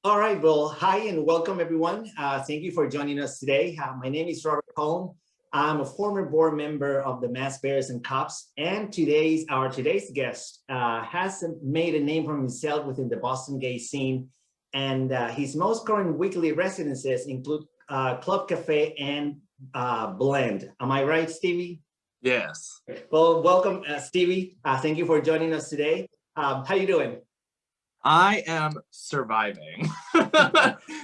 All right, well, hi and welcome everyone. Thank you for joining us today. My name is Robert Cohn. I'm a former board member of the Mass Bears and Cops, and today's guest has made a name for himself within the Boston gay scene, and his most current weekly residences include Club Cafe and Blend. Am I right, Stevie? Yes. Well, welcome, Stevie. Thank you for joining us today. How you doing? I am surviving.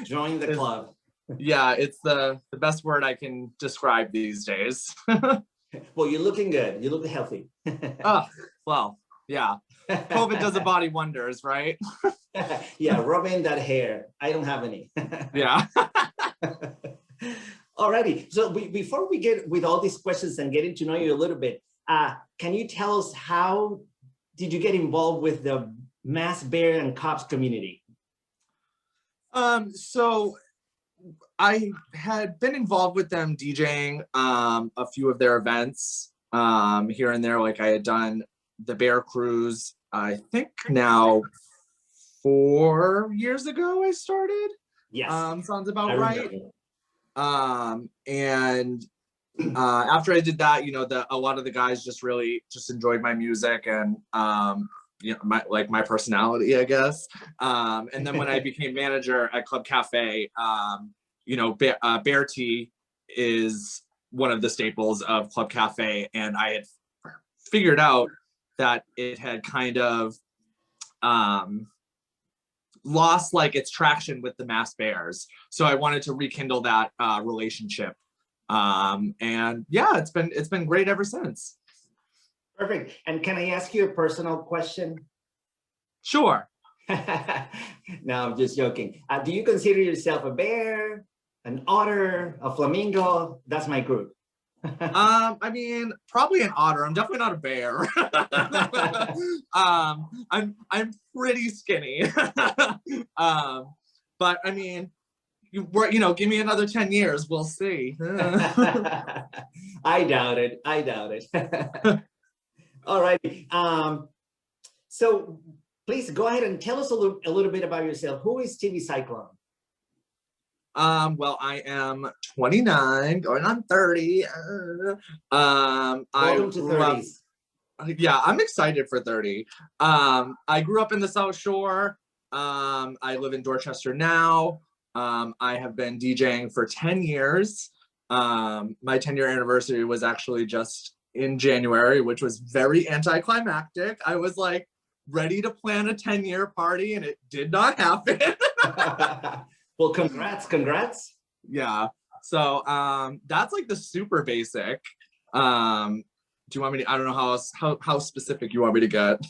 Join the club. Yeah, it's the best word I can describe these days. Well, you're looking good. You look healthy. Oh, well, yeah. COVID does a body wonders, right? Yeah, rub in that hair. I don't have any. Yeah. Alrighty. So before we get with all these questions and getting to know you a little bit, can you tell us how did you get involved with the Mass Bear and Cops community? So I had been involved with them DJing a few of their events here and there. Like I had done the Bear Cruise, I think now 4 years ago I started. Yes. Sounds about right. And after I did that, a lot of the guys just really enjoyed my music and my personality, I guess. And then when I became manager at Club Cafe, Bear Tea is one of the staples of Club Cafe, and I had figured out that it had kind of lost its traction with the Mass Bears, so I wanted to rekindle that relationship. And yeah, it's been great ever since. Perfect. And can I ask you a personal question? Sure. No, I'm just joking. Do you consider yourself a bear, an otter, a flamingo? That's my group. I mean, probably an otter. I'm definitely not a bear. I'm pretty skinny. But I mean, give me another 10 years, we'll see. I doubt it. All right. So please go ahead and tell us a little bit about yourself. Who is Stevie Psyclone? Well, I am 29, going on 30. Welcome to 30s. Yeah, I'm excited for 30. I grew up in the South Shore. I live in Dorchester now. I have been DJing for 10 years. My 10-year anniversary was actually just in January, which was very anticlimactic. I was like ready to plan a 10-year party and it did not happen. Well, congrats. Yeah. So that's like the super basic. Do you want me to, I don't know how specific you want me to get.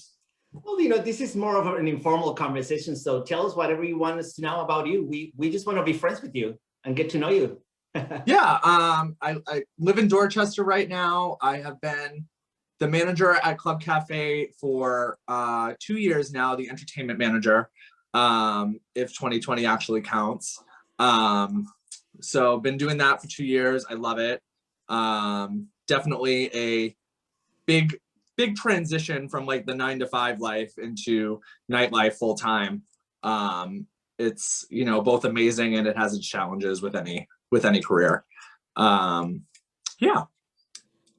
Well, this is more of an informal conversation. So tell us whatever you want us to know about you. We just want to be friends with you and get to know you. Yeah, I live in Dorchester right now. I have been the manager at Club Cafe for 2 years now, the entertainment manager, if 2020 actually counts. So been doing that for 2 years. I love it. Definitely a big transition from the 9-to-5 life into nightlife full time. It's both amazing and it has its challenges with any career. Yeah.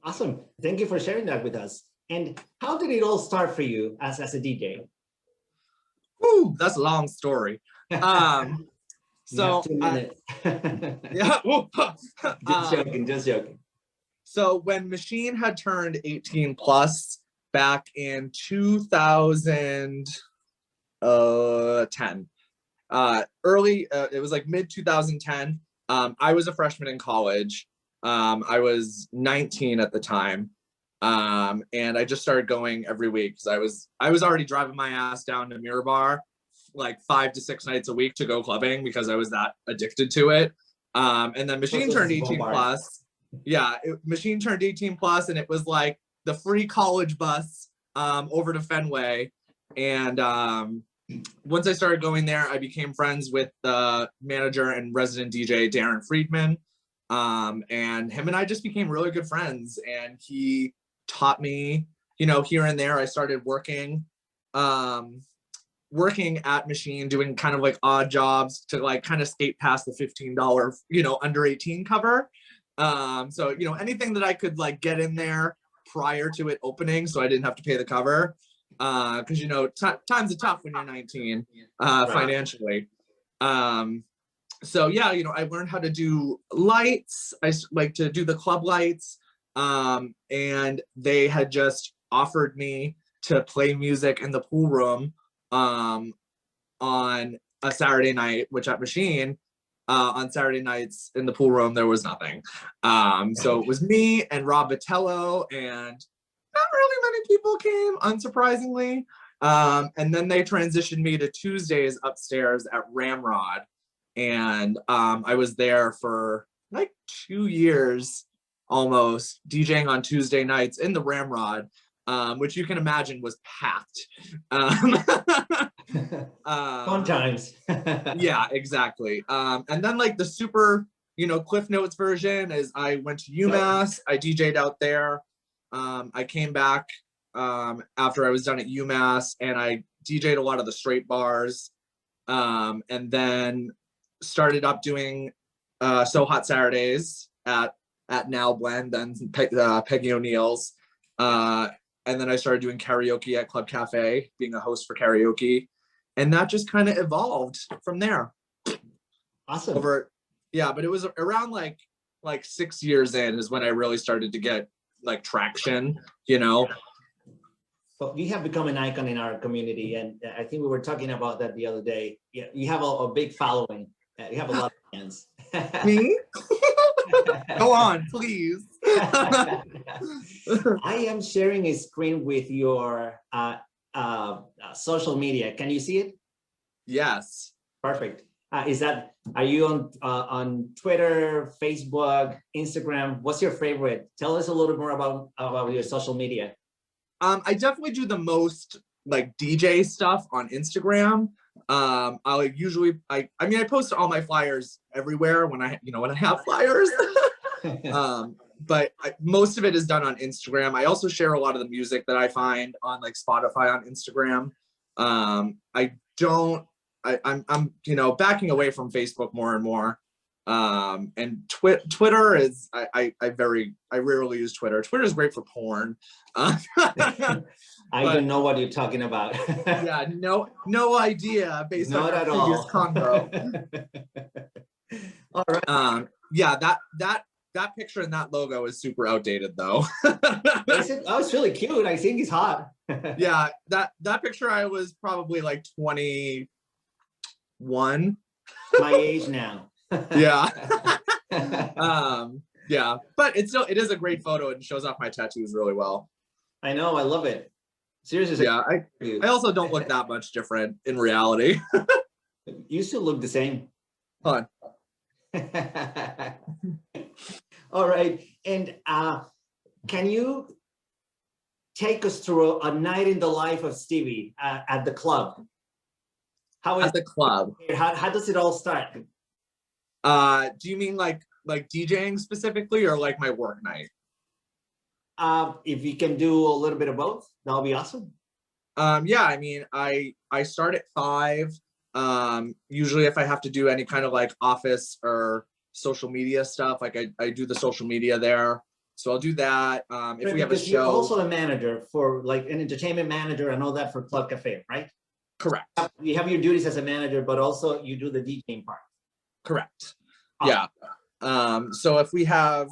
Awesome. Thank you for sharing that with us. And how did it all start for you as a DJ? Ooh, that's a long story. So 2 minutes. Yeah. Just joking. So when Machine had turned 18 plus back in 2010, it was like mid 2010. I was a freshman in college. I was 19 at the time. And I just started going every week because I was already driving my ass down to Mirror Bar like 5 to 6 nights a week to go clubbing because I was that addicted to it. And then Machine turned 18 plus. Yeah, Machine turned 18 plus, and it was like the free college bus over to Fenway. And once I started going there, I became friends with the manager and resident DJ, Darren Friedman. And him and I just became really good friends. And he taught me, here and there. I started working working at Machine, doing kind of like odd jobs to like kind of skate past the $15, under 18 cover. So, anything that I could like get in there prior to it opening so I didn't have to pay the cover. Because, times are tough when you're 19 financially. So yeah, I learned how to do lights. I like to do the club lights. And they had just offered me to play music in the pool room on a Saturday night, which at Machine, on Saturday nights in the pool room, there was nothing. So it was me and Rob Vitello, and not really many people came, unsurprisingly. And then they transitioned me to Tuesdays upstairs at Ramrod. And I was there for like 2 years almost, DJing on Tuesday nights in the Ramrod, which you can imagine was packed. Fun times. Yeah, exactly. And then like the super, Cliff Notes version is I went to UMass, I DJ'd out there. I came back after I was done at UMass, and I DJ'd a lot of the straight bars, and then started up doing So Hot Saturdays at Now Blend, then Peggy O'Neill's. And then I started doing karaoke at Club Cafe, being a host for karaoke. And that just kind of evolved from there. Awesome. But it was around like 6 years in is when I really started to get like traction, Well, you have become an icon in our community, and I think we were talking about that the other day. Yeah, you have a big following. You have a lot of fans. Me? Go on, please. I am sharing a screen with your social media. Can you see it? Yes. Perfect. Are you on Twitter, Facebook, Instagram? What's your favorite? Tell us a little more about your social media. I definitely do the most like DJ stuff on Instagram. I'll usually, I post all my flyers everywhere when I have flyers. But most of it is done on Instagram. I also share a lot of the music that I find on like Spotify on Instagram. I'm backing away from Facebook more and more. And Twitter is, I rarely use Twitter. Twitter is great for porn. I don't know what you're talking about. Yeah, no idea based Not on our previous convo. All right. Yeah, that picture and that logo is super outdated though. Oh, it's really cute. I think he's hot. Yeah, that picture I was probably like 21. My age now. Yeah. Yeah, but it is a great photo and shows off my tattoos really well. I know, I love it. Seriously. Yeah, I also don't look that much different in reality. You still look the same. Fun. All right, and can you take us through a night in the life of Stevie at the club? At the club. How does it all start? Do you mean like DJing specifically, or like my work night? If you can do a little bit of both, that'll be awesome. Yeah, I start at 5. Usually if I have to do any kind of like office or social media stuff, like I do the social media there. So I'll do that. If we have a show. You're also a manager for like an entertainment manager and all that for Club Cafe, right? Correct. You have your duties as a manager, but also you do the DJing part. Correct. Awesome. Yeah. So if we have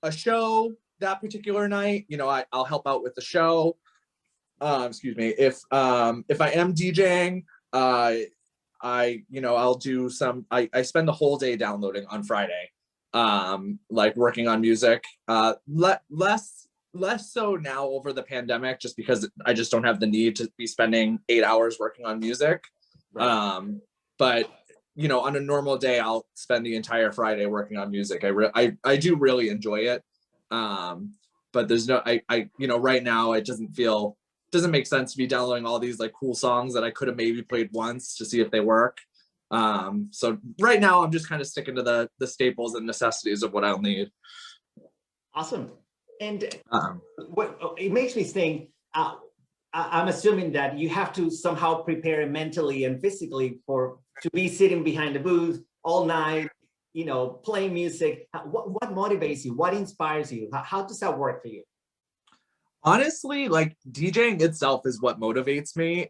a show that particular night, I'll help out with the show. Excuse me. If I am DJing, I'll do some, I spend the whole day downloading on Friday, like working on music, less so now over the pandemic, just because I just don't have the need to be spending 8 hours working on music. Right. But on a normal day, I'll spend the entire Friday working on music. I do really enjoy it. But there's no, right now it doesn't make sense to be downloading all these like cool songs that I could have maybe played once to see if they work. So right now I'm just kind of sticking to the staples and necessities of what I'll need. Awesome. And what it makes me think, I'm assuming that you have to somehow prepare mentally and physically to be sitting behind the booth all night, playing music. What motivates you? What inspires you? How does that work for you? Honestly, like DJing itself is what motivates me.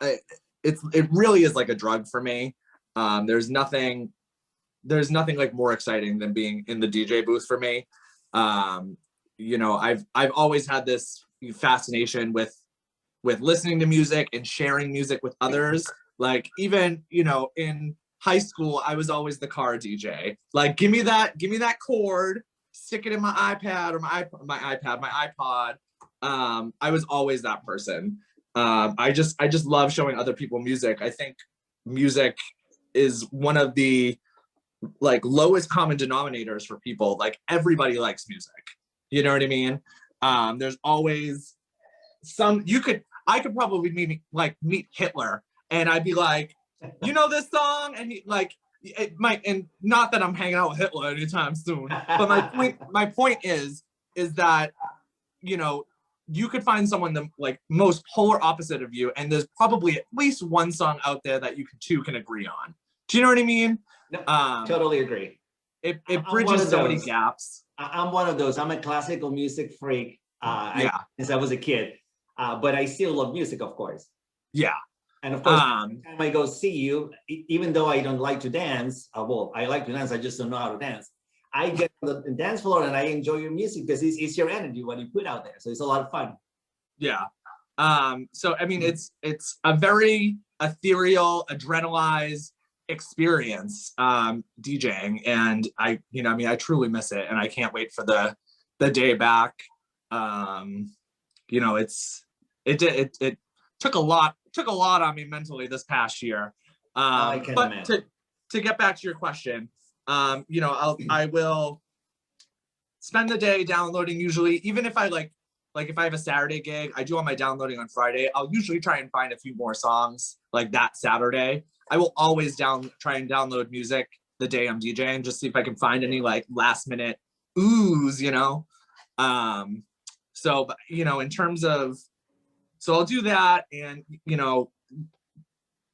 Uh, it really is like a drug for me. There's nothing like more exciting than being in the DJ booth for me. I've always had this fascination with listening to music and sharing music with others. Like even, in high school, I was always the car DJ. Like, give me that cord, stick it in my iPad or my iPod. I was always that person. I just love showing other people music. I think music is one of the like lowest common denominators for people. Like everybody likes music. You know what I mean? There's always I could probably meet Hitler and I'd be like, you know this song? And he like, it might, and not that I'm hanging out with Hitler anytime soon, but my point is that, you could find someone the like most polar opposite of you, and there's probably at least one song out there that you two can agree on. Do you know what I mean? No, totally agree. It bridges so many gaps. I'm one of those. I'm a classical music freak. Since I was a kid, but I still love music, of course. Yeah. And of course, every time I go see you, even though I don't like to dance, well, I like to dance, I just don't know how to dance. I get on the dance floor and I enjoy your music because it's your energy what you put out there. So it's a lot of fun. Yeah. So I mean, it's a very ethereal, adrenalized experience, DJing, and I truly miss it, and I can't wait for the day back. It took a lot on me mentally this past year. I can but imagine. to get back to your question, I will spend the day downloading, usually, even if I like if I have a Saturday gig, I do all my downloading on Friday. I'll usually try and find a few more songs like that Saturday. I will always try and download music the day I'm DJing, just see if I can find any like last minute oohs, So, in terms of, so I'll do that, and,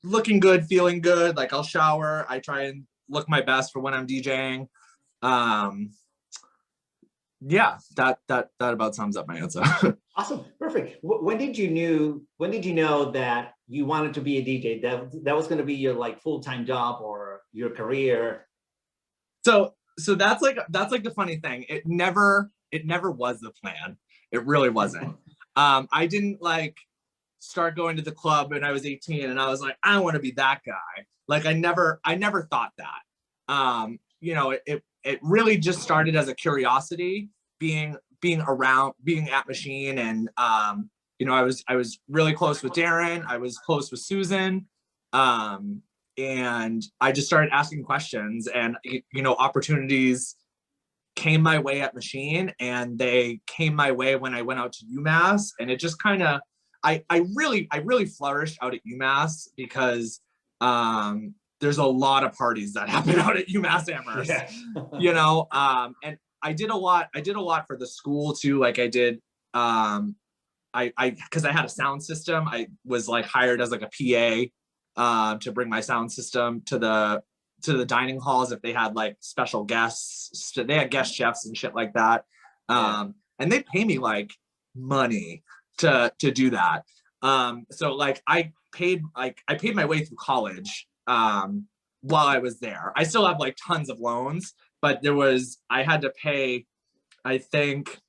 looking good, feeling good. Like I'll shower. I try and look my best for when I'm DJing. Yeah, that about sums up my answer. Awesome, perfect. When did you know that you wanted to be a DJ? That was going to be your like full-time job or your career? So that's like the funny thing. It never was the plan. It really wasn't. I didn't like start going to the club when I was 18 and I was like, I want to be that guy. Like I never thought that. It really just started as a curiosity, being at Machine, and I was really close with Darren. I was close with Susan. And I just started asking questions, and opportunities came my way at Machine, and they came my way when I went out to UMass, and it just kind of I really flourished out at UMass because there's a lot of parties that happen out at UMass Amherst. Yeah. And I did a lot for the school too. Like I did because I had a sound system, I was like hired as like a PA to bring my sound system to the dining halls if they had like special guests. They had guest chefs and shit like that. And they pay me like money to do that. So like I paid my way through college while I was there. I still have like tons of loans, but I had to pay, I think,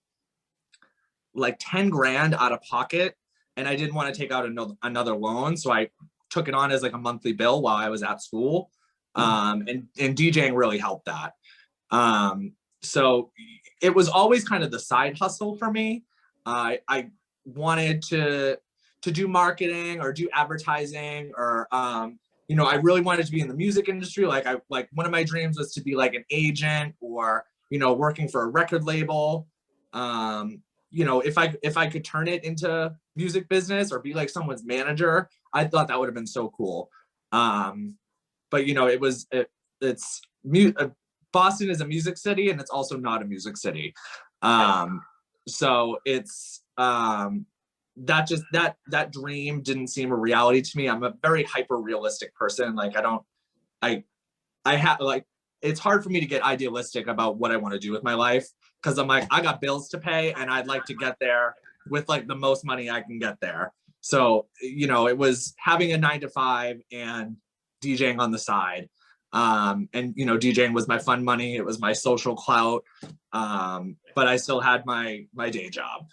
like 10 grand out of pocket, and I didn't want to take out another loan, so I took it on as like a monthly bill while I was at school. And DJing really helped that. So it was always kind of the side hustle for me. I wanted to do marketing or do advertising, or I really wanted to be in the music industry. Like one of my dreams was to be like an agent, or working for a record label. If I could turn it into music business or be like someone's manager, I thought that would have been so cool. But Boston is a music city, and it's also not a music city. So it's that dream didn't seem a reality to me. I'm a very hyper realistic person. Like I have like, it's hard for me to get idealistic about what I want to do with my life, because I'm like, I got bills to pay and I'd like to get there with like the most money I can get there. So, you know, it was having a 9 to 5 and DJing on the side. And, you know, DJing was my fun money. It was my social clout. But I still had my day job.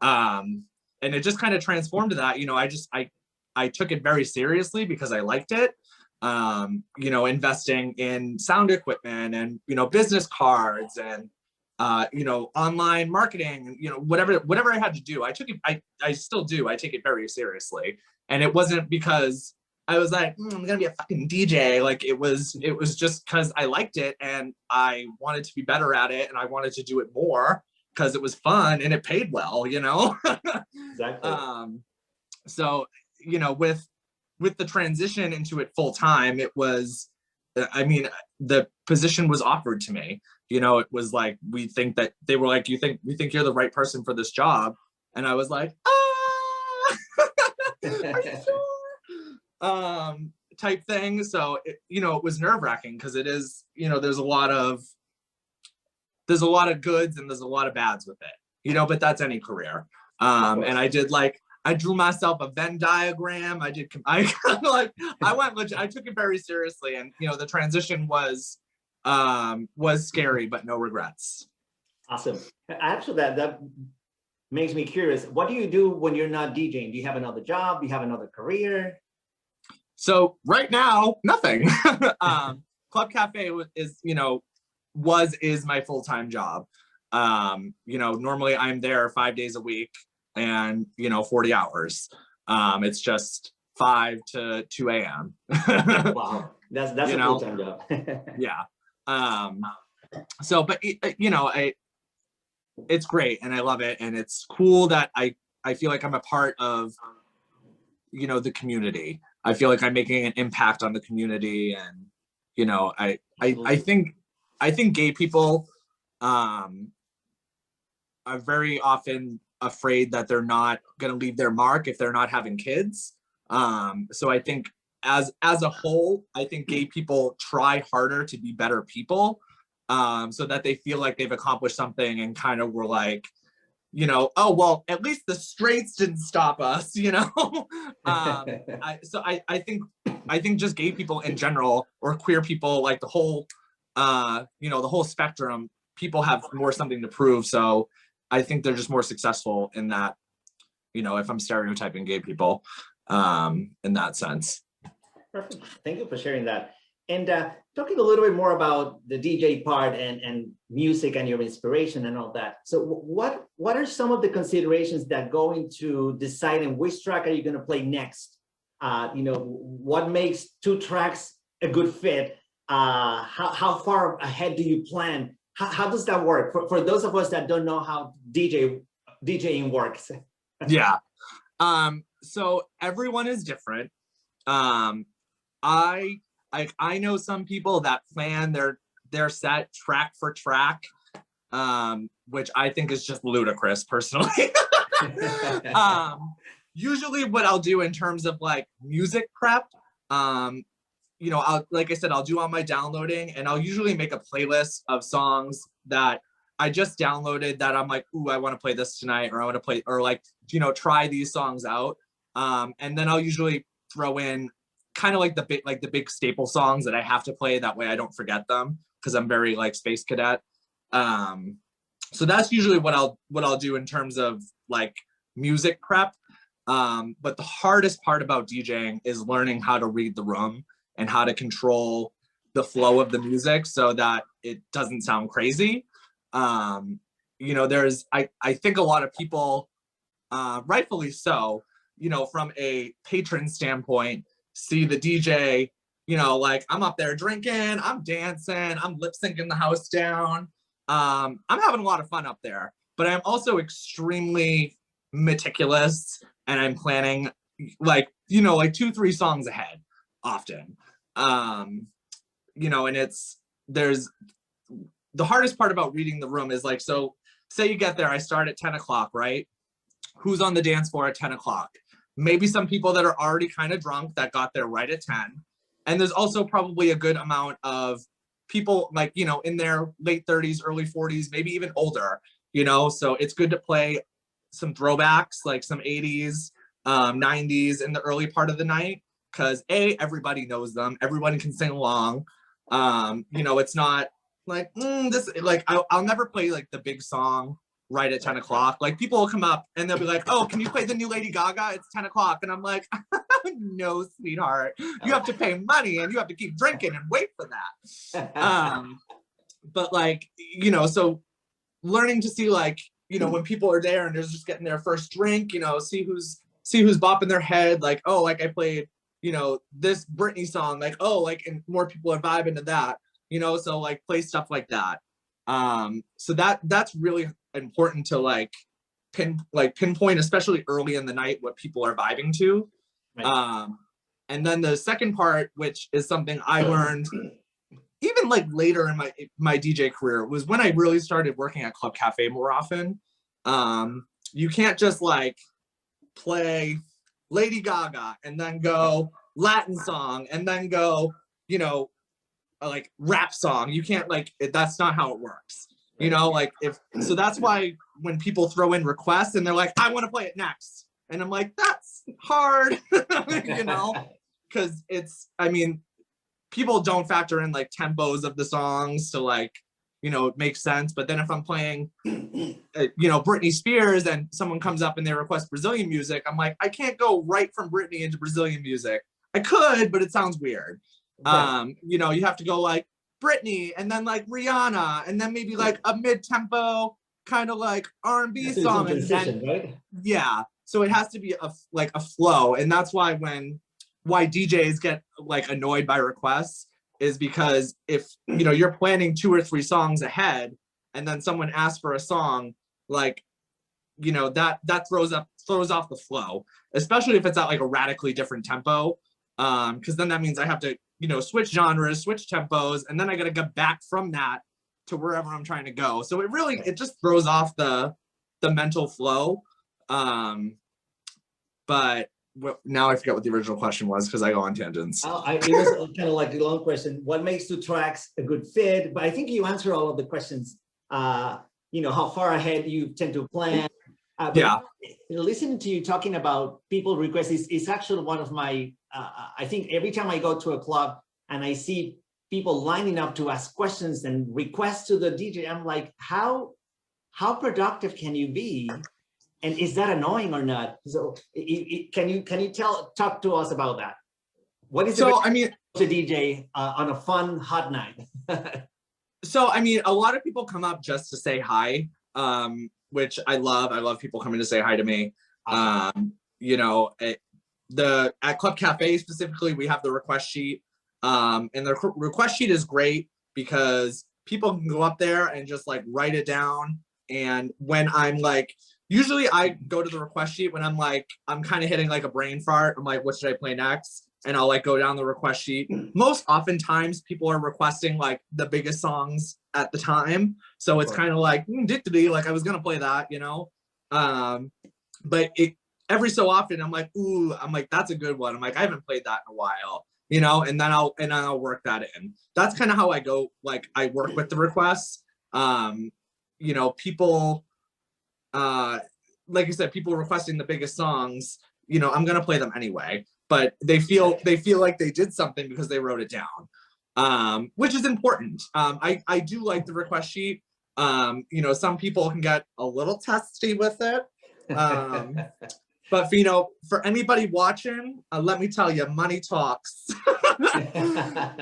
And it just kind of transformed to that. You know, I took it very seriously because I liked it. You know, investing in sound equipment and, you know, business cards and, you know, online marketing, you know, whatever I had to do, I took it, I still do, I take it very seriously. And it wasn't because I was like, I'm gonna be a fucking DJ. Like it was just because I liked it and I wanted to be better at it and I wanted to do it more because it was fun and it paid well, you know? Exactly. So, you know, with the transition into it full time, it was, I mean, the position was offered to me. You know, it was like, we think that they were like, we think you're the right person for this job. And I was like, are you sure? Type thing. So, you know, it was nerve wracking because it is, you know, there's a lot of goods and there's a lot of bads with it, you know, but that's any career. And I drew myself a Venn diagram. I took it very seriously. And, you know, the transition was scary, but no regrets. Awesome. Actually, that makes me curious. What do you do when you're not DJing? Do you have another job? Do you have another career? So right now, nothing. Club Cafe is my full-time job. You know, normally I'm there 5 days a week and, you know, 40 hours. It's just 5 to 2 a.m. Wow, that's a full-time job. Yeah. So, but you know, it's great and I love it. And it's cool that I feel like I'm a part of, you know, the community. I feel like I'm making an impact on the community. And, you know, I think gay people, are very often afraid that they're not going to leave their mark if they're not having kids. So I think as a whole, I think gay people try harder to be better people, so that they feel like they've accomplished something and kind of were like, you know, oh, well, at least the straights didn't stop us, you know? I think just gay people in general, or queer people, like the whole, you know, the whole spectrum, people have more something to prove. So I think they're just more successful in that, you know, if I'm stereotyping gay people, in that sense. Perfect. Thank you for sharing that. And talking a little bit more about the DJ part and music and your inspiration and all that. So what are some of the considerations that go into deciding which track are you going to play next? You know, what makes 2 tracks a good fit? How far ahead do you plan? How does that work? For those of us that don't know how DJing works. Yeah. So everyone is different. I know some people that plan their set track for track, which I think is just ludicrous personally. Usually what I'll do in terms of like music prep, you know, like I said, I'll do all my downloading and I'll usually make a playlist of songs that I just downloaded that I'm like, ooh, I want to play this tonight, or I want to play, or like, you know, try these songs out. And then I'll usually throw in kind of like the big staple songs that I have to play. That way I don't forget them, because I'm very like space cadet. So that's usually what I'll do in terms of like music prep. But the hardest part about DJing is learning how to read the room and how to control the flow of the music so that it doesn't sound crazy. You know, I think a lot of people, rightfully so, you know, from a patron standpoint, see the DJ, you know, like I'm up there drinking, I'm dancing, I'm lip syncing the house down. I'm having a lot of fun up there, but I'm also extremely meticulous and I'm planning like, you know, like 2-3 songs ahead often. You know, and there's the hardest part about reading the room is like, so say you get there, I start at 10 o'clock, right? who's on the dance floor at 10 o'clock. Maybe some people that are already kind of drunk that got there right at 10. And there's also probably a good amount of people like, you know, in their late 30s, early 40s, maybe even older, you know, so it's good to play some throwbacks, like some 80s, 90s in the early part of the night, because everybody knows them, everyone can sing along. You know, it's not like this, like I'll never play like the big song right at 10 o'clock. Like people will come up and they'll be like, oh, can you play the new Lady Gaga? It's 10 o'clock. And I'm like, no, sweetheart, you have to pay money and you have to keep drinking and wait for that. But like, you know, so learning to see like, you know, when people are there and they're just getting their first drink, you know, see who's bopping their head, like, oh, like I played, you know, this Britney song, like, oh, like, and more people are vibing to that, you know, so like play stuff like that. So that's really important to like pinpoint, especially early in the night, what people are vibing to. Right. And then the second part, which is something I learned even like later in my DJ career, was when I really started working at Club Cafe more often. You can't just like play Lady Gaga and then go Latin song and then go, you know, like rap song. You can't like, that's not how it works. You know, like so that's why when people throw in requests and they're like, I want to play it next. And I'm like, that's hard, you know, because I mean, people don't factor in like tempos of the songs to like, you know, it makes sense. But then if I'm playing, you know, Britney Spears and someone comes up and they request Brazilian music, I'm like, I can't go right from Britney into Brazilian music. I could, but it sounds weird. Right. You know, you have to go like Britney and then like Rihanna and then maybe like a mid-tempo kind of like R&B song. Transition, right? Yeah. So it has to be a flow. And that's why why DJs get like annoyed by requests is because if, you know, you're planning 2 or 3 songs ahead and then someone asks for a song, like, you know, that throws off the flow, especially if it's at like a radically different tempo. Because then that means I have to, you know, switch genres, switch tempos, and then I got to get back from that to wherever I'm trying to go. So it just throws off the mental flow. But now I forget what the original question was because I go on tangents. It was kind of like a long question. What makes 2 tracks a good fit? But I think you answer all of the questions. You know, how far ahead you tend to plan. Yeah. Listening to you talking about people requests is actually one of my, I think every time I go to a club and I see people lining up to ask questions and requests to the DJ, I'm like, how productive can you be? And is that annoying or not? So can you talk to us about that? What is so, I mean, to DJ on a fun, hot night? So, I mean, a lot of people come up just to say hi, which I love. I love people coming to say hi to me. You know, at Club Cafe specifically, we have the request sheet. And the request sheet is great because people can go up there and just like write it down. And when I'm like, usually I go to the request sheet when I'm like, I'm kind of hitting like a brain fart. I'm like, what should I play next? And I'll like go down the request sheet. Most oftentimes people are requesting like the biggest songs at the time. So it's kind of like, like I was going to play that, you know? But every so often I'm like, that's a good one. I'm like, I haven't played that in a while, you know? And then I'll work that in. That's kind of how I go. Like I work with the requests. You know, people, like you said, people requesting the biggest songs, you know, I'm going to play them anyway, but they feel like they did something because they wrote it down, which is important. I do like the request sheet. You know, some people can get a little testy with it. But, you know, for anybody watching, let me tell you, money talks.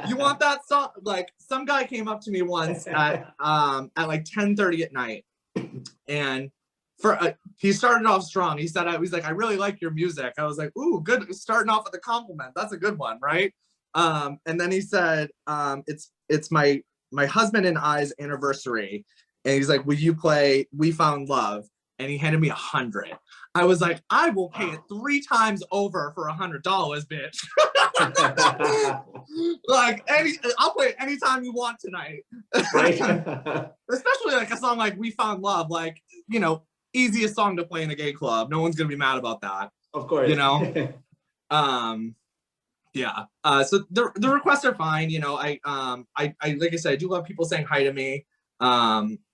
You want that song? Like some guy came up to me once at like 10:30 at night, and he started off strong. He said, he's like, I really like your music. I was like, ooh, good. Starting off with a compliment. That's a good one, right? And then he said, it's my husband and I's anniversary. And he's like, will you play We Found Love? And he handed me 100. I was like, I will pay it 3 times over for $100, bitch. Like I'll play it anytime you want tonight. Right. Especially like a song like We Found Love. Like, you know, easiest song to play in a gay club. No one's gonna be mad about that. Of course. You know? Yeah. So the requests are fine. You know, I like I said, I do love people saying hi to me.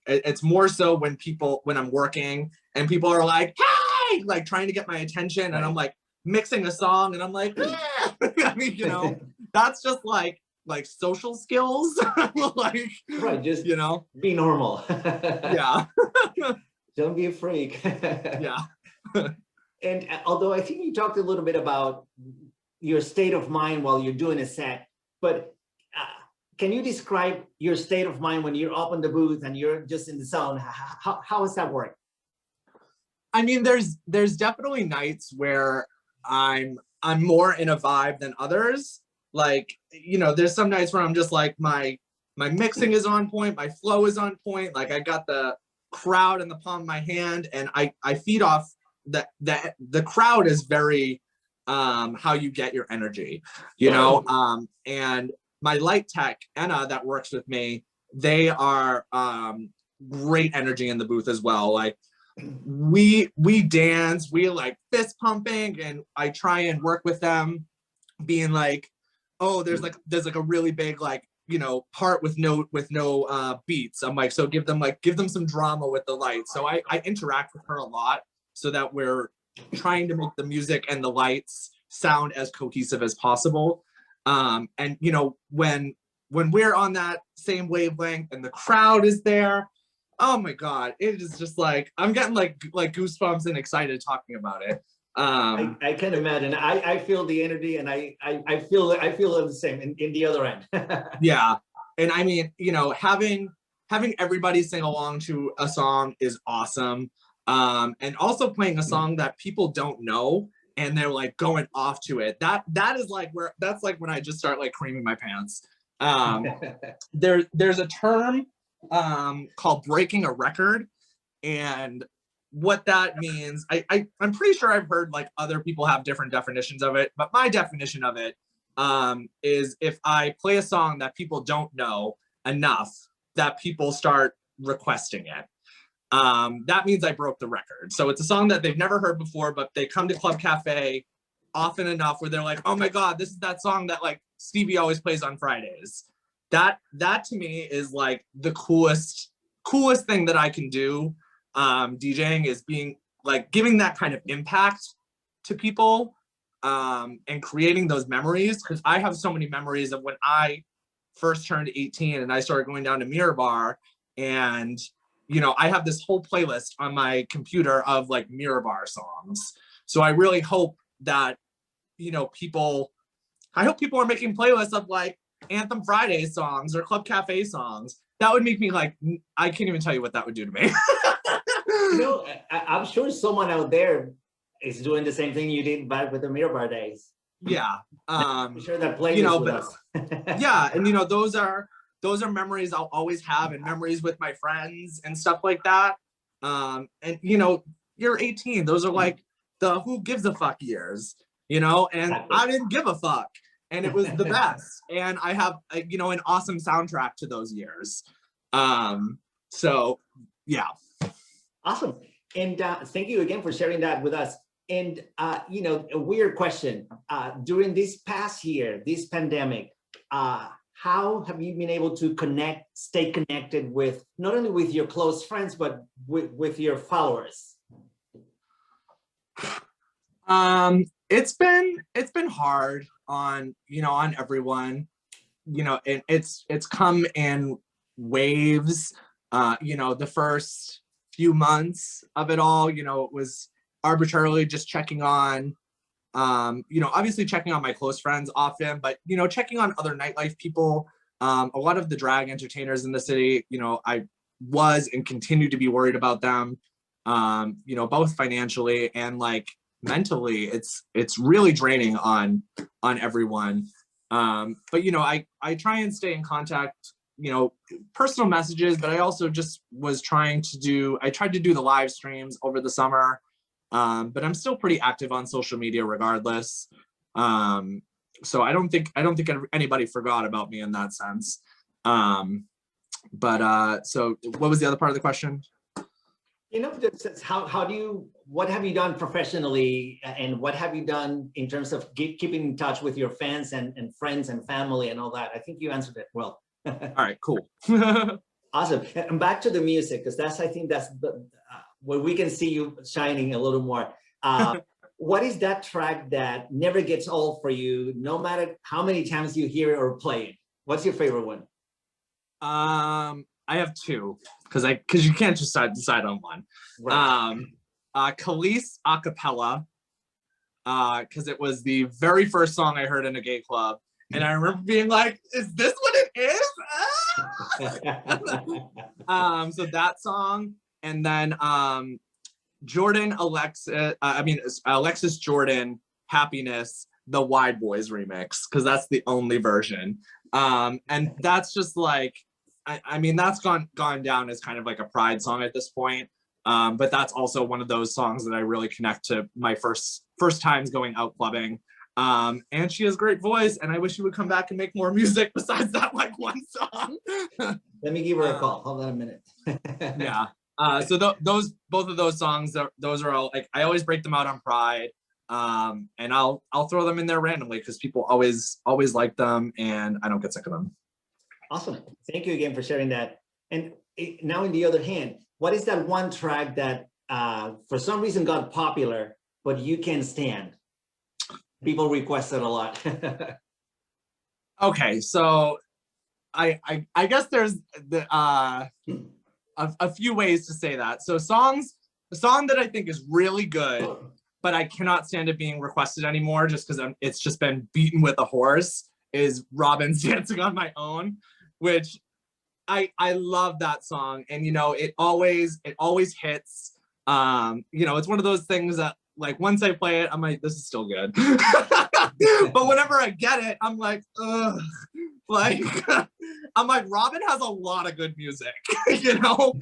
It's more so when I'm working and people are like, hey, like trying to get my attention, and I'm like mixing a song and I'm like, ah! I mean, you know, that's just like social skills. Like, right, just, you know, be normal. yeah. Don't be a freak. Yeah. And although I think you talked a little bit about your state of mind while you're doing a set, but can you describe your state of mind when you're up in the booth and you're just in the zone? How does that work? I mean, there's definitely nights where I'm more in a vibe than others. Like, you know, there's some nights where I'm just like, my mixing is on point, my flow is on point, like I got the crowd in the palm of my hand, and I feed off the crowd is very how you get your energy, you know. And my light tech, Anna, that works with me, they are great energy in the booth as well. Like, we dance, we like fist pumping, and I try and work with them, being like, oh, there's like a really big, like, you know, part with no beats. I'm like, so give them some drama with the lights. So I interact with her a lot so that we're trying to make the music and the lights sound as cohesive as possible. And you know, when we're on that same wavelength and the crowd is there, oh my God, it is just like, I'm getting like goosebumps and excited talking about it. I can imagine. I feel the energy, and I feel the same in the other end. Yeah. And I mean, you know, having everybody sing along to a song is awesome. And also playing a song that people don't know and they're like going off to it. That is like that's like when I just start like creaming my pants. There's a term called breaking a record, and what that means, I'm pretty sure I've heard like other people have different definitions of it, but my definition of it is if I play a song that people don't know enough that people start requesting it. That means I broke the record. So it's a song that they've never heard before, but they come to Club Cafe often enough where they're like, oh my God, this is that song that like Stevie always plays on Fridays. That to me is like the coolest thing that I can do. DJing is being like giving that kind of impact to people, and creating those memories, because I have so many memories of when I first turned 18 and I started going down to Mirror Bar, and you know, I have this whole playlist on my computer of like Mirror Bar songs. So I really hope that, you know, I hope people are making playlists of like Anthem Friday songs or Club Cafe songs. That would make me like, I can't even tell you what that would do to me. You know, I'm sure someone out there is doing the same thing you did back with the Mirror Bar days. Yeah. I'm sure that playlist you know, with but, us. yeah, and you know, those are memories I'll always have, and memories with my friends and stuff like that. And you know, you're 18. Those are like the who gives a fuck years, you know, and Exactly. I didn't give a fuck, and it was the best. And I have, you know, an awesome soundtrack to those years. So yeah. Awesome. And thank you again for sharing that with us. And, you know, a weird question. During this past year, this pandemic, how have you been able to stay connected with, not only with your close friends, but with your followers? It's been hard on, you know, on everyone, you know, and it's come in waves. You know, the first few months of it all, you know, it was arbitrarily just checking on, you know, obviously checking on my close friends often, but, you know, checking on other nightlife people. A lot of the drag entertainers in the city, you know, I was and continue to be worried about them, you know, both financially and like mentally. It's really draining on everyone. But, you know, I try and stay in contact, you know, personal messages, but I also just was I tried to do the live streams over the summer. But I'm still pretty active on social media regardless. So I don't think anybody forgot about me in that sense. But so what was the other part of the question? You know, how do you, what have you done professionally and what have you done in terms of keeping in touch with your fans and friends and family and all that? I think you answered it well. All right, cool. Awesome. And back to the music, because that's, I think that's the, where we can see you shining a little more. What is that track that never gets old for you, no matter how many times you hear it or play it? What's your favorite one? I have two because you can't just decide on one. Right. Khalees a cappella, because it was the very first song I heard in a gay club, and I remember being like, "Is this what it is?" So that song, and then Alexis Jordan, Happiness, the Wide Boys remix, because that's the only version. And that's just like, I mean, that's gone down as kind of like a pride song at this point. But that's also one of those songs that I really connect to my first times going out clubbing. And she has great voice, and I wish she would come back and make more music besides that like one song. Let me give her a call. Hold on a minute. Yeah. So both of those songs, those are all like, I always break them out on Pride. And I'll throw them in there randomly because people always like them, and I don't get sick of them. Awesome. Thank you again for sharing that. And now, on the other hand, what is that one track that for some reason got popular, but you can't stand? People request it a lot. Okay, so I guess there's the a few ways to say that. So a song that I think is really good, but I cannot stand it being requested anymore just because it's just been beaten with a horse, is Robin's Dancing on My Own, which I love that song. And, you know, it always hits. You know, it's one of those things that, like, once I play it, I'm like, this is still good. But whenever I get it, I'm like, ugh. Like, I'm like, Robin has a lot of good music, you know?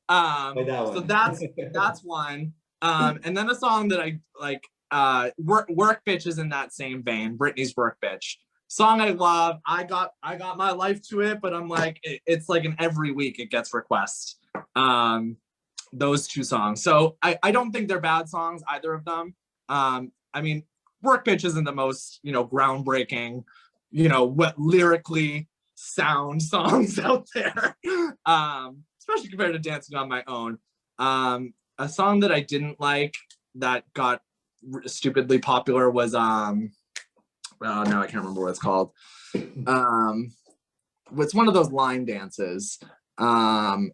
So that's one. And then a song that I like, Work Bitch is in that same vein, Britney's Work Bitch. Song I love. I got my life to it, but I'm like, it's like in every week it gets requests. Those two songs. So I don't think they're bad songs, either of them. I mean, Work Bitch isn't the most, you know, groundbreaking, you know, what lyrically sound songs out there, especially compared to Dancing on My Own. A song that I didn't like that got stupidly popular was well, no, I can't remember what it's called. It's one of those line dances. The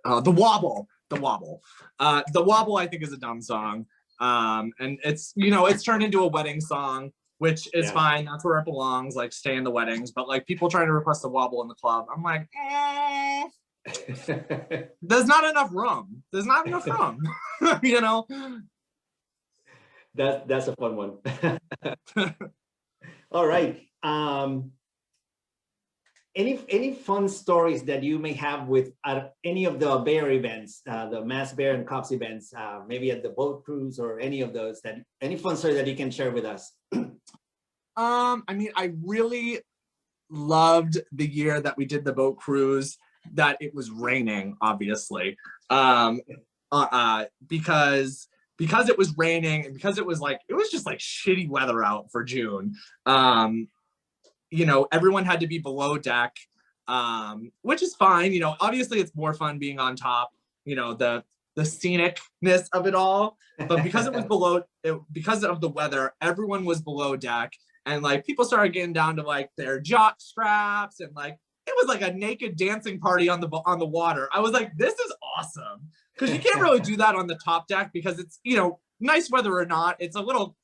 Wobble. The Wobble, I think, is a dumb song. And it's, you know, it's turned into a wedding song, which is fine. That's where it belongs, like, stay in the weddings. But like, people trying to request the Wobble in the club, I'm like, there's not enough room. You know? That's a fun one. All right. Any fun stories that you may have with any of the bear events, the Mass Bear and Cops events, maybe at the boat cruise or any of those, any fun story that you can share with us? I mean, I really loved the year that we did the boat cruise, that it was raining, obviously, because it was raining and because it was just like shitty weather out for June. You know, everyone had to be below deck, which is fine. You know, obviously it's more fun being on top, you know, the scenicness of it all. But because it was because of the weather, everyone was below deck, and like people started getting down to like their jock straps, and like it was like a naked dancing party on the water. I was like, this is awesome, because you can't really do that on the top deck because it's, you know, nice weather or not, it's a little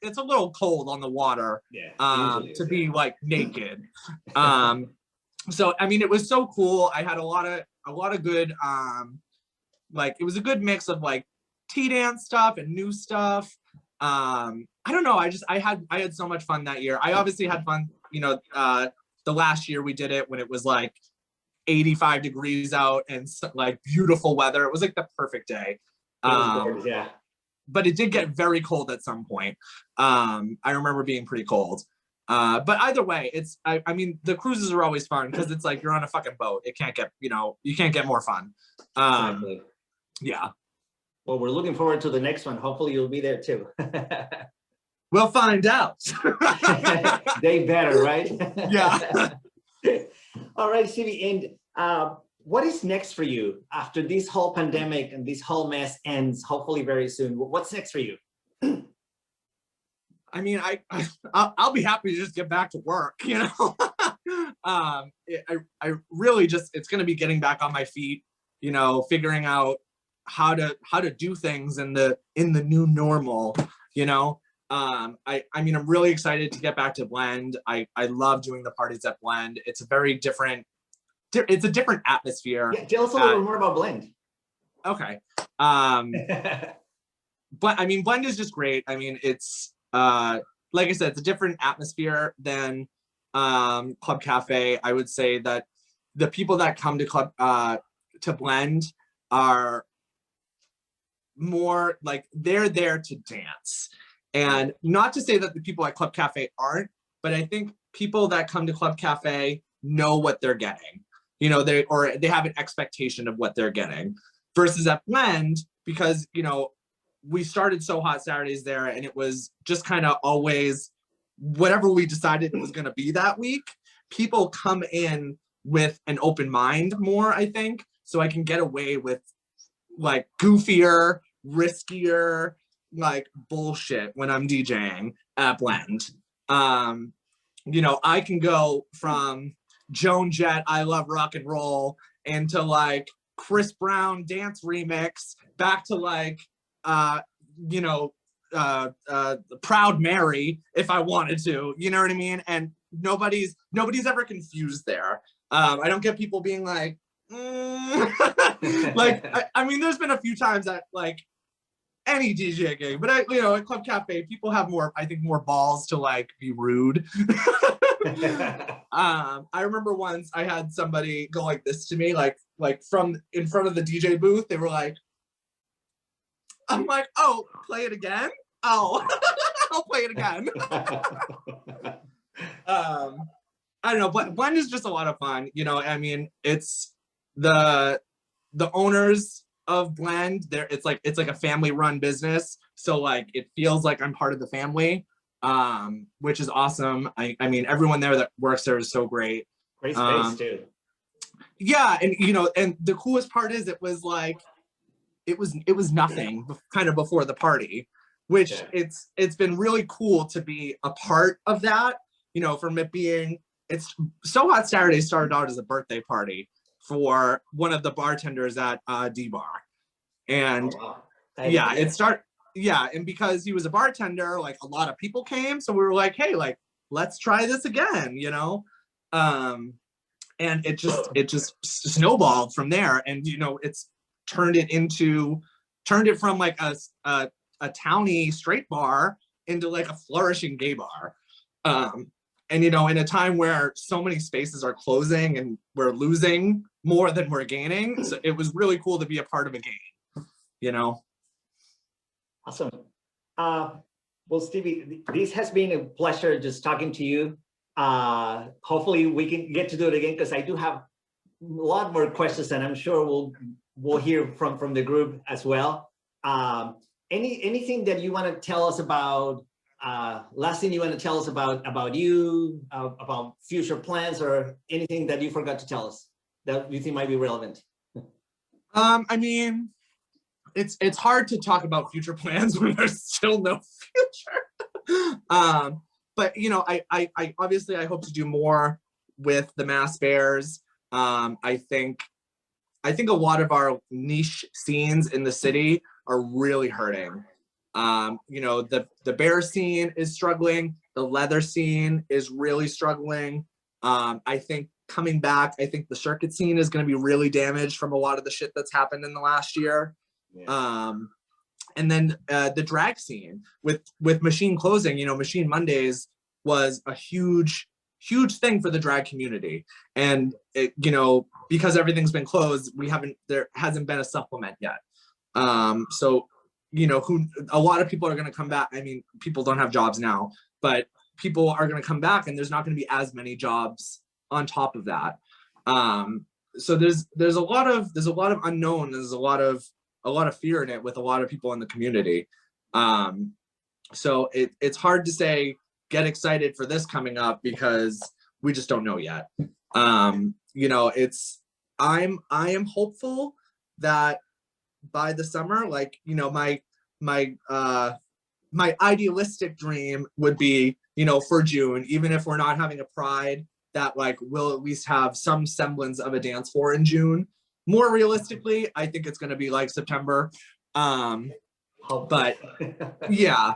cold on the water, to be like naked. So I mean, it was so cool. I had a lot of good, like, it was a good mix of like tea dance stuff and new stuff. I don't know, I had so much fun that year. I obviously had fun, you know, the last year we did it when it was like 85 degrees out and like beautiful weather. It was like the perfect day. Yeah. But it did get very cold at some point. I remember being pretty cold. But either way, I mean, the cruises are always fun because it's like you're on a fucking boat. It can't get, you know, you can't get more fun. Exactly. Yeah. Well, we're looking forward to the next one. Hopefully you'll be there too. We'll find out. They better, right? Yeah. All right, Stevie, and what is next for you after this whole pandemic and this whole mess ends, hopefully very soon? What's next for you? I mean, I'll be happy to just get back to work, you know. I really just, it's going to be getting back on my feet, you know, figuring out how to do things in the new normal, you know. I mean, I'm really excited to get back to Blend. I love doing the parties at Blend. It's a very different, it's a different atmosphere. Yeah, tell us a little more about Blend. Okay. But I mean, Blend is just great. I mean, it's like I said, it's a different atmosphere than Club Cafe. I would say that the people that come to Blend are more like they're there to dance. And not to say that the people at Club Cafe aren't, but I think people that come to Club Cafe know what they're getting. You know, they have an expectation of what they're getting. Versus at Blend, because, you know, we started So Hot Saturdays there, and it was just kind of always whatever we decided it was going to be that week. People come in with an open mind more, I think, so I can get away with like goofier, riskier, like bullshit when I'm DJing at Blend. You know, I can go from Joan Jett, I Love Rock and Roll, into like Chris Brown dance remix, back to like you know, Proud Mary if I wanted to, you know what I mean? And nobody's ever confused there. I don't get people being like, like, I mean, there's been a few times that like any DJ gig, but you know, at Club Cafe, people have more, I think, more balls to like be rude. I remember once I had somebody go like this to me, like from in front of the DJ booth. They were like, I'm like, oh, play it again? Oh, I'll play it again. I don't know, but Blend is just a lot of fun. You know, I mean, it's the owners of Blend. It's like a family run business. So like, it feels like I'm part of the family, which is awesome. I mean, everyone there that works there is so great. Great space too. Yeah, and you know, and the coolest part is it was like, it was nothing kind of before the party, which it's been really cool to be a part of that, you know, from it being, it's So Hot Saturday started out as a birthday party for one of the bartenders at D Bar. And yeah, and because he was a bartender, like a lot of people came. So we were like, hey, like, let's try this again, you know? And it just snowballed from there. And, you know, it's turned it from like a towny straight bar into like a flourishing gay bar. And you know, in a time where so many spaces are closing and we're losing more than we're gaining, so it was really cool to be a part of a game, you know. Awesome. Well, Stevie, this has been a pleasure just talking to you. Hopefully we can get to do it again, because I do have a lot more questions, and I'm sure we'll hear from the group as well. Anything that you want to tell us about, last thing you want to tell us about you, about future plans, or anything that you forgot to tell us that you think might be relevant? I mean, it's hard to talk about future plans when there's still no future. But you know, I obviously I hope to do more with the Mass Bears. I think a lot of our niche scenes in the city are really hurting. You know, the bear scene is struggling. The leather scene is really struggling. I think coming back, I think the circuit scene is going to be really damaged from a lot of the shit that's happened in the last year. Yeah. And then the drag scene with Machine closing, you know, Machine Mondays was a huge thing for the drag community. And it, you know, because everything's been closed, there hasn't been a supplement yet. So, you know, a lot of people are going to come back. I mean, people don't have jobs now, but people are going to come back, and there's not going to be as many jobs on top of that. So there's a lot of unknown. There's a lot of of fear in it with a lot of people in the community. So it's hard to say get excited for this coming up because we just don't know yet. You know, I am hopeful that by the summer, like, you know, my idealistic dream would be, you know, for June, even if we're not having a pride, that like we'll at least have some semblance of a dance floor in June. More realistically, I think it's going to be like September. But yeah,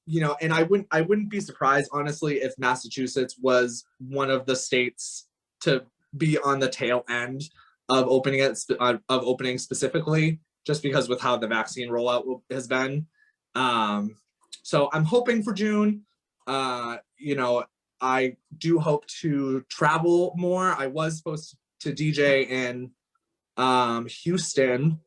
you know, and I wouldn't be surprised, honestly, if Massachusetts was one of the states to be on the tail end of opening specifically, just because with how the vaccine rollout has been. So I'm hoping for June. You know, I do hope to travel more. I was supposed to DJ in Houston,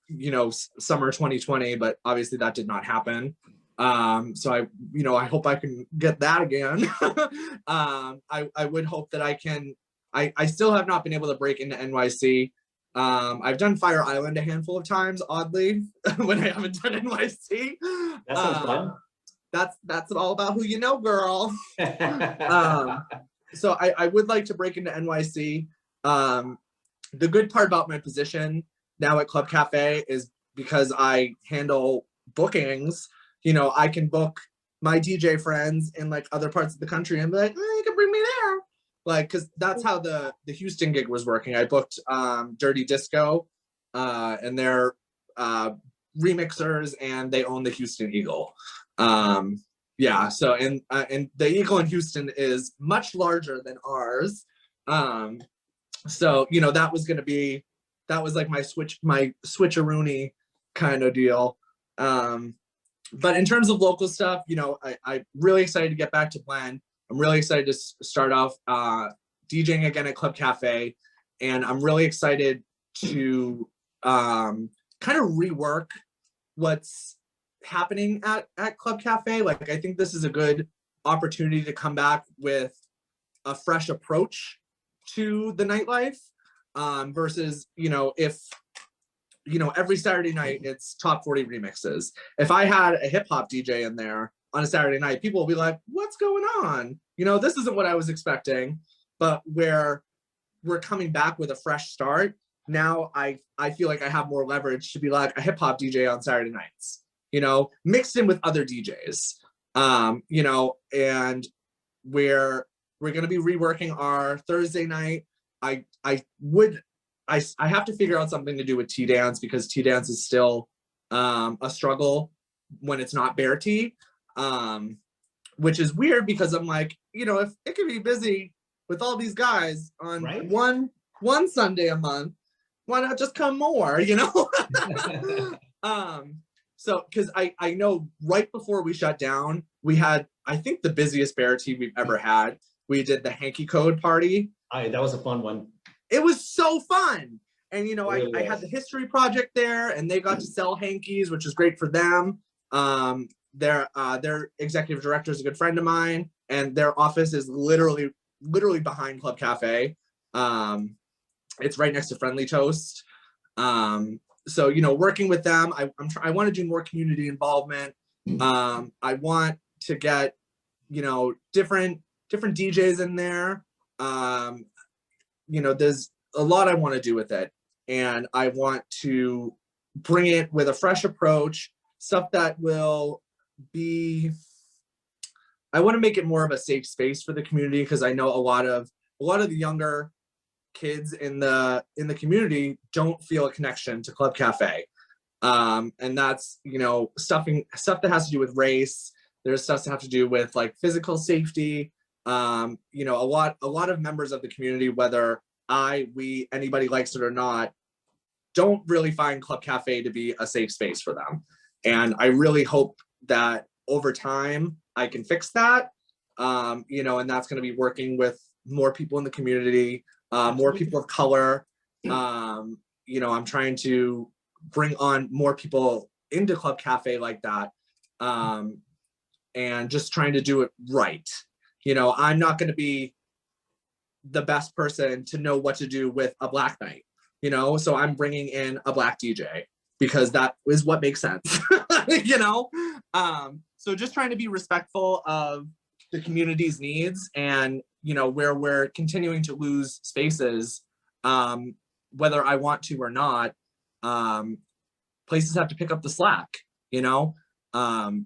you know, summer 2020, but obviously that did not happen. So I hope I can get that again. I would hope that I can. I still have not been able to break into NYC. I've done Fire Island a handful of times, oddly, when I haven't done NYC. That sounds fun. That's all about who you know, girl. So I would like to break into NYC. The good part about my position now at Club Cafe is because I handle bookings, you know, I can book my DJ friends in like other parts of the country and be like, oh, you can bring me there. Like, cause that's how the Houston gig was working. I booked Dirty Disco and they're remixers and they own the Houston Eagle. Yeah, so and the Eagle in Houston is much larger than ours. So, you know, that was like my switcheroony kind of deal. But in terms of local stuff, you know, I'm really excited to get back to Blend. I'm really excited to start off DJing again at Club Cafe. And I'm really excited to kind of rework what's happening at Club Cafe. Like, I think this is a good opportunity to come back with a fresh approach to the nightlife, versus, you know, if, you know, every Saturday night it's top 40 remixes. If I had a hip hop DJ in there on a Saturday night, people will be like, what's going on? You know, this isn't what I was expecting. But where we're coming back with a fresh start, now I feel like I have more leverage to be like a hip hop DJ on Saturday nights, you know, mixed in with other DJs, you know, and we're going to be reworking our Thursday night. I have to figure out something to do with tea dance, because tea dance is still a struggle when it's not bear tea, which is weird because I'm like, you know, if it could be busy with all these guys on one Sunday a month, why not just come more, you know? So, because I know right before we shut down, we had, I think, the busiest bear tea we've ever had. We did the Hanky Code party. That was a fun one. It was so fun. And, you know, I had the history project there and they got to sell hankies, which is great for them. Their executive director is a good friend of mine, and their office is literally behind Club Cafe. It's right next to Friendly Toast. So, you know, working with them, I want to do more community involvement. I want to get, you know, different DJs in there. You know, there's a lot I want to do with it, and I want to bring it with a fresh approach, stuff that will be, I want to make it more of a safe space for the community, because I know a lot of the younger kids in the community don't feel a connection to Club Cafe, and that's, you know, stuff that has to do with race. There's stuff that have to do with like physical safety. You know, a lot of members of the community, whether anybody likes it or not, don't really find Club Cafe to be a safe space for them. And I really hope that over time I can fix that. You know, and that's going to be working with more people in the community, more people of color. You know, I'm trying to bring on more people into Club Cafe like that, and just trying to do it right. You know, I'm not going to be the best person to know what to do with a black night. you know, so I'm bringing in a Black DJ because that is what makes sense, you know? So just trying to be respectful of the community's needs, and, you know, where we're continuing to lose spaces, whether I want to or not, places have to pick up the slack, you know,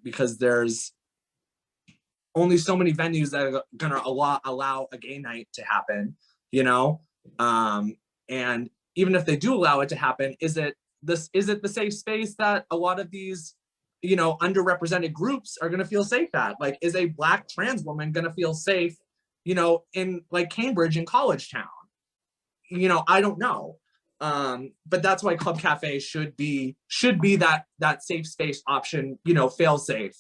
because there's only so many venues that are gonna allow a gay night to happen, you know? And even if they do allow it to happen, is it the safe space that a lot of these, you know, underrepresented groups are gonna feel safe at? Like, is a Black trans woman gonna feel safe, you know, in like Cambridge in College Town? You know, I don't know. But that's why Club Cafe should be that safe space option, you know, fail safe.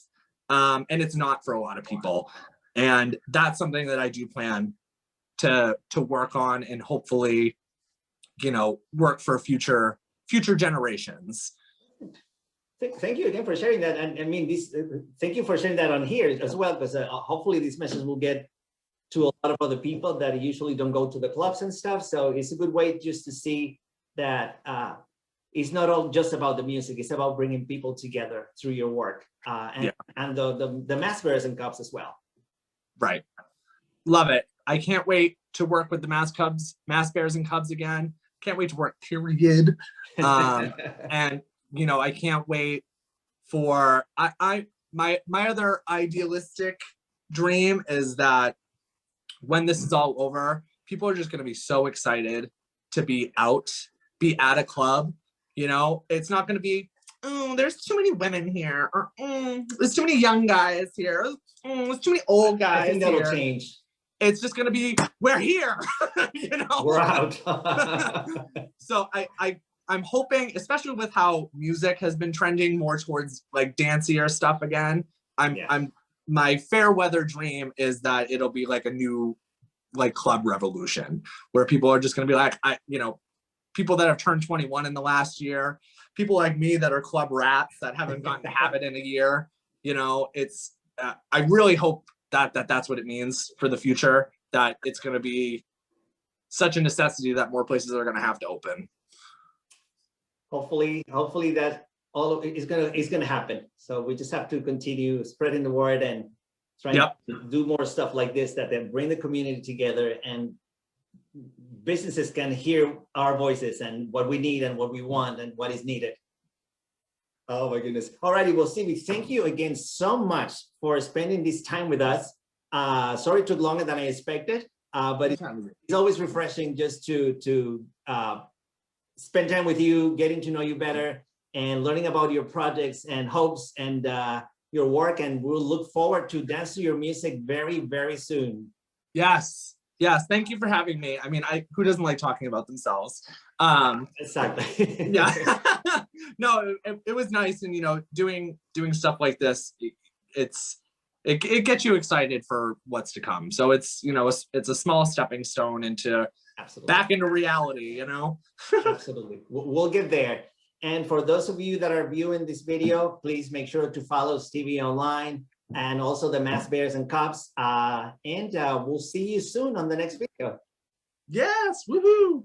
And it's not for a lot of people. And that's something that I do plan to work on, and hopefully, you know, work for future generations. Thank you again for sharing that. And I mean, thank you for sharing that on here as well, because hopefully this message will get to a lot of other people that usually don't go to the clubs and stuff. So it's a good way just to see that it's not all just about the music. It's about bringing people together through your work, and the Mass Bears and Cubs as well. Right. Love it. I can't wait to work with the Mass Bears and Cubs again. Can't wait to work, period. And, you know, I can't wait for, my other idealistic dream is that when this is all over, people are just going to be so excited to be at a club. You know, it's not going to be, oh, there's too many women here, or there's too many young guys here, there's too many old guys. I think that'll change. It's just going to be, we're here. You know, we're out. So I'm hoping, especially with how music has been trending more towards like dancier stuff again, my fair weather dream is that it'll be like a new like club revolution, where people are just going to be like, you know, people that have turned 21 in the last year, people like me that are club rats that haven't gotten to have it in a year. You know, it's, I really hope that's what it means for the future, that it's going to be such a necessity that more places are going to have to open. Hopefully that all of it is going to happen. So we just have to continue spreading the word and trying to do more stuff like this, that then bring the community together, and businesses can hear our voices and what we need and what we want and what is needed. Oh my goodness. Alrighty, well, Stevie, thank you again so much for spending this time with us. Sorry it took longer than I expected, but it's always refreshing just to spend time with you, getting to know you better, and learning about your projects and hopes and your work. And we'll look forward to dance to your music very, very soon. Yes. Thank you for having me. I mean, who doesn't like talking about themselves? Exactly. Yeah. No, it was nice. And, you know, doing stuff like this, it gets you excited for what's to come. So it's, you know, it's a small stepping stone into back into reality, you know? Absolutely. We'll get there. And for those of you that are viewing this video, please make sure to follow Stevie online, and also the Mass Bears and Cubs. And we'll see you soon on the next video. Yes, woohoo!